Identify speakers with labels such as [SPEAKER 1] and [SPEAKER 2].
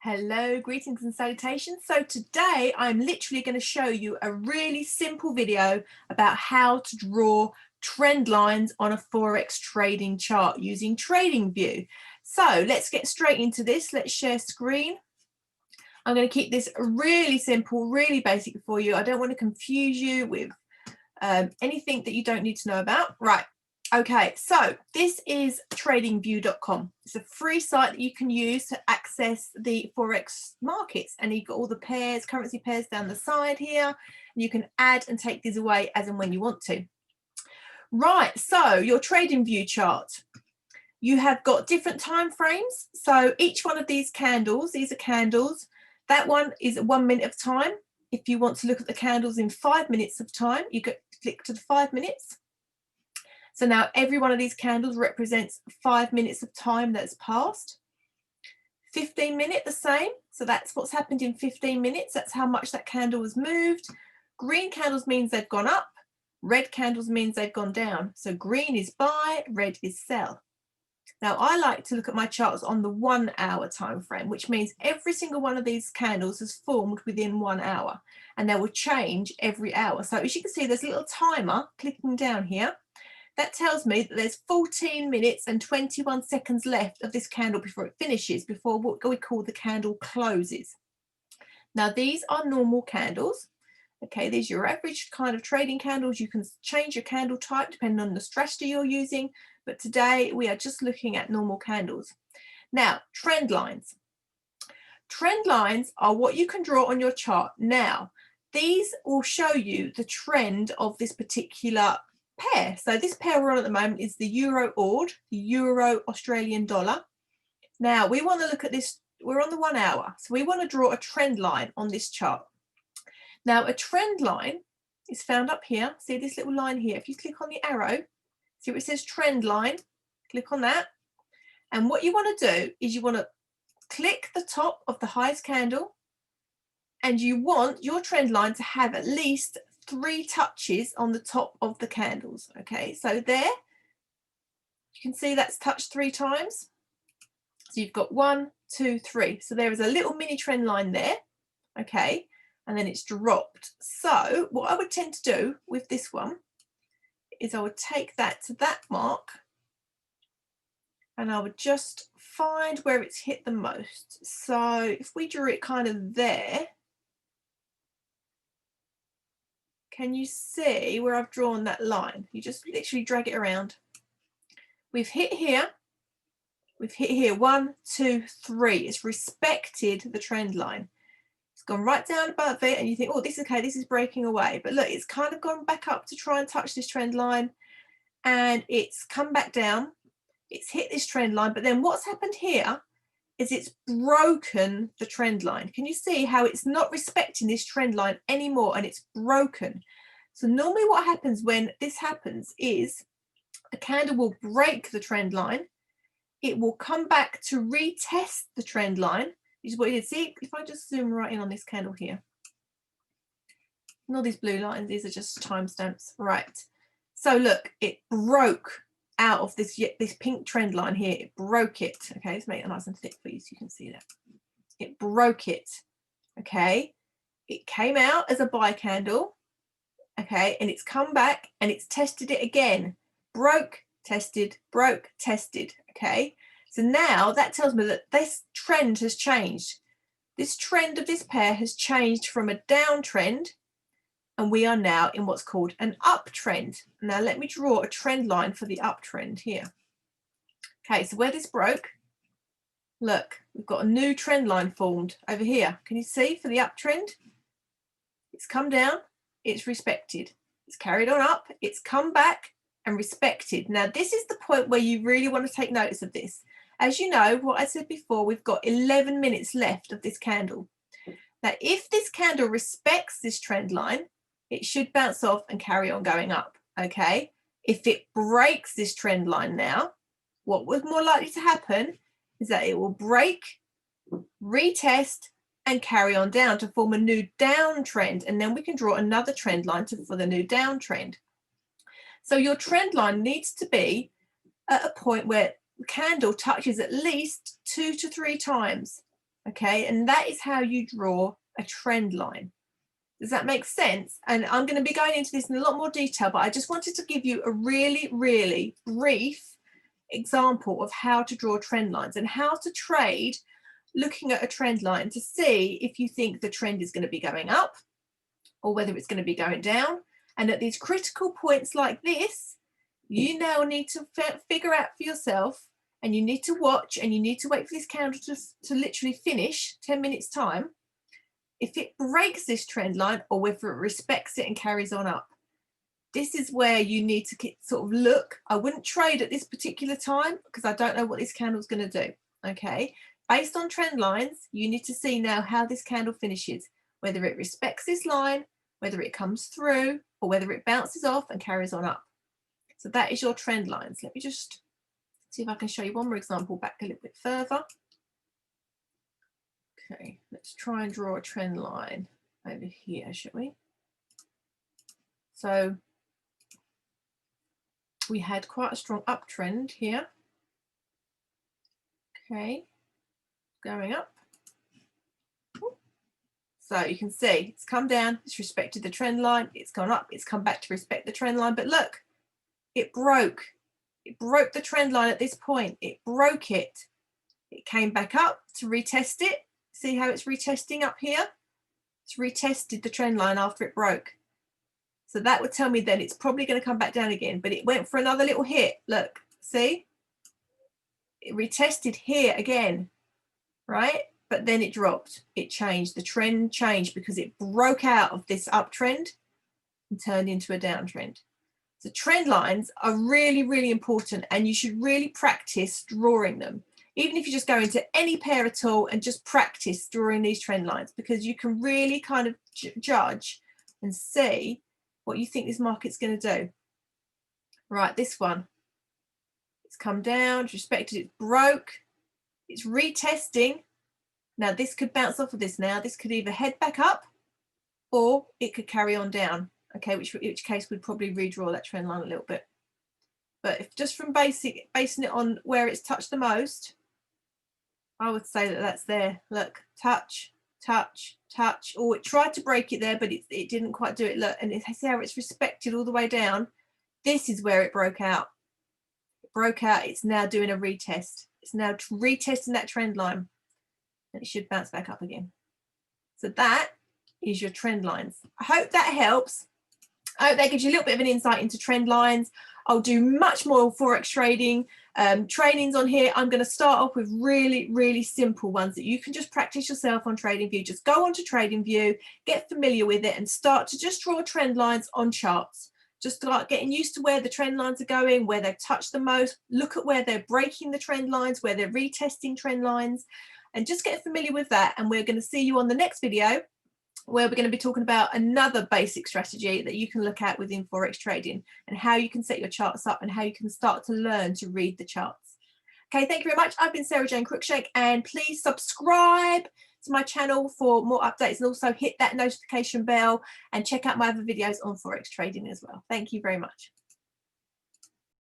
[SPEAKER 1] Hello, greetings and salutations. So today I'm literally going to show you a really simple video about how to draw trend lines on a Forex trading chart using TradingView. So let's get straight into this. Let's share screen. I'm going to keep this really simple, really basic for you. I don't want to confuse you with anything that you don't need to know about. Right. Okay, so this is tradingview.com. It's a free site that you can use to access the Forex markets, and you've got all the pairs, currency pairs down the side here, and you can add and take these away as and when you want to. Right, so your TradingView chart. You have got different time frames. So each one of these candles, these are candles. That one is 1 minute of time. If you want to look at the candles in 5 minutes of time, you can click to the 5 minutes. So now every one of these candles represents 5 minutes of time that's passed. 15 minute, the same. So that's what's happened in 15 minutes. That's how much that candle was moved. Green candles means they've gone up. Red candles means they've gone down. So green is buy, red is sell. Now I like to look at my charts on the 1 hour time frame, which means every single one of these candles has formed within 1 hour, and they will change every hour. So as you can see, there's a little timer clicking down here. That tells me that there's 14 minutes and 21 seconds left of this candle before it finishes, before what we call the candle closes. Now these are normal candles. Okay, these are your average kind of trading candles. You can change your candle type depending on the strategy you're using, but today we are just looking at normal candles. Now, trend lines. Trend lines are what you can draw on your chart. Now, these will show you the trend of this particular pair. So this pair we're on at the moment is the Euro AUD, the Euro Australian dollar. Now we want to look at this, we're on the 1 hour, so we want to draw a trend line on this chart. Now a trend line is found up here. See this little line here? If you click on the arrow, see where it says trend line, click on that. And what you want to do is you want to click the top of the highest candle, and you want your trend line to have at least 3 touches on the top of the candles. Okay, so there you can see that's touched 3 times. So you've got 1, 2, 3. So there is a little mini trend line there. Okay, and then it's dropped. So what I would tend to do with this one is I would take that to that mark, and I would just find where it's hit the most. So if we drew it kind of there, can you see where I've drawn that line? You just literally drag it around. We've hit here. We've hit here 1, 2, 3. It's respected the trend line. It's gone right down above it, and you think, oh, this is okay, this is breaking away. But look, it's kind of gone back up to try and touch this trend line, and it's come back down. It's hit this trend line, but then what's happened here is it's broken the trend line. Can you see how it's not respecting this trend line anymore, and it's broken? So normally what happens when this happens is a candle will break the trend line. It will come back to retest the trend line. This is what you see. If I just zoom right in on this candle here, and all these blue lines, these are just timestamps, right? So look, it broke out of this pink trend line here. It broke it. Okay, let's make it nice and thick for you so you can see that. It broke it. Okay, it came out as a buy candle. Okay, and it's come back and it's tested it again. Broke, tested, broke, tested. Okay, so now that tells me that this trend has changed. This trend of this pair has changed from a downtrend, and we are now in what's called an uptrend. Now let me draw a trend line for the uptrend here. Okay, so where this broke, look, we've got a new trend line formed over here. Can you see for the uptrend? It's come down, it's respected. It's carried on up, it's come back and respected. Now this is the point where you really want to take notice of this. As you know, what I said before, we've got 11 minutes left of this candle. Now if this candle respects this trend line, it should bounce off and carry on going up. Okay, if it breaks this trend line now, what was more likely to happen is that it will break, retest, and carry on down to form a new downtrend, and then we can draw another trend line for the new downtrend. So your trend line needs to be at a point where the candle touches at least 2 to 3 times Okay, and that is how you draw a trend line. Does that make sense? And I'm going to be going into this in a lot more detail, but I just wanted to give you a really, really brief example of how to draw trend lines and how to trade looking at a trend line to see if you think the trend is going to be going up or whether it's going to be going down. And at these critical points like this, you now need to figure out for yourself, and you need to watch and you need to wait for this candle to literally finish 10 minutes time, if it breaks this trend line or whether it respects it and carries on up. This is where you need to sort of look. I wouldn't trade at this particular time because I don't know what this candle is going to do. Okay, based on trend lines, you need to see now how this candle finishes, whether it respects this line, whether it comes through, or whether it bounces off and carries on up. So that is your trend lines. Let me just see if I can show you one more example back a little bit further. Okay, let's try and draw a trend line over here, shall we? So we had quite a strong uptrend here. Okay, going up. So you can see it's come down, it's respected the trend line, it's gone up, it's come back to respect the trend line. But look, it broke the trend line at this point. It broke it. It came back up to retest it. See how it's retesting up here? It's retested the trend line after it broke. So that would tell me then it's probably going to come back down again, but it went for another little hit. Look, see? It retested here again, right? But then it dropped. It changed. The trend changed because it broke out of this uptrend and turned into a downtrend. So trend lines are really, really important, and you should really practice drawing them. Even if you just go into any pair at all and just practice drawing these trend lines, because you can really kind of judge and see what you think this market's going to do. Right, this one, it's come down, it's respected, it broke, it's retesting. Now this could bounce off of this now. This could either head back up or it could carry on down. Okay, which case we'd probably redraw that trend line a little bit. But if just from basing it on where it's touched the most, I would say that that's there. Look, touch, touch, touch. Oh, it tried to break it there, but it didn't quite do it. Look, and see how it's respected all the way down. This is where it broke out. It broke out. It's now doing a retest. It's now retesting that trend line, and it should bounce back up again. So that is your trend lines. I hope that helps. I hope that gives you a little bit of an insight into trend lines. I'll do much more Forex trading trainings on here. I'm going to start off with really, really simple ones that you can just practice yourself on TradingView. Just go onto TradingView, get familiar with it, and start to just draw trend lines on charts. Just start getting used to where the trend lines are going, where they've touched the most. Look at where they're breaking the trend lines, where they're retesting trend lines, and just get familiar with that. And we're going to see you on the next video, where we're going to be talking about another basic strategy that you can look at within Forex trading, and how you can set your charts up and how you can start to learn to read the charts. Okay, thank you very much. I've been Sarah Jane Cruickshank, and please subscribe to my channel for more updates, and also hit that notification bell and check out my other videos on Forex trading as well. Thank you very much.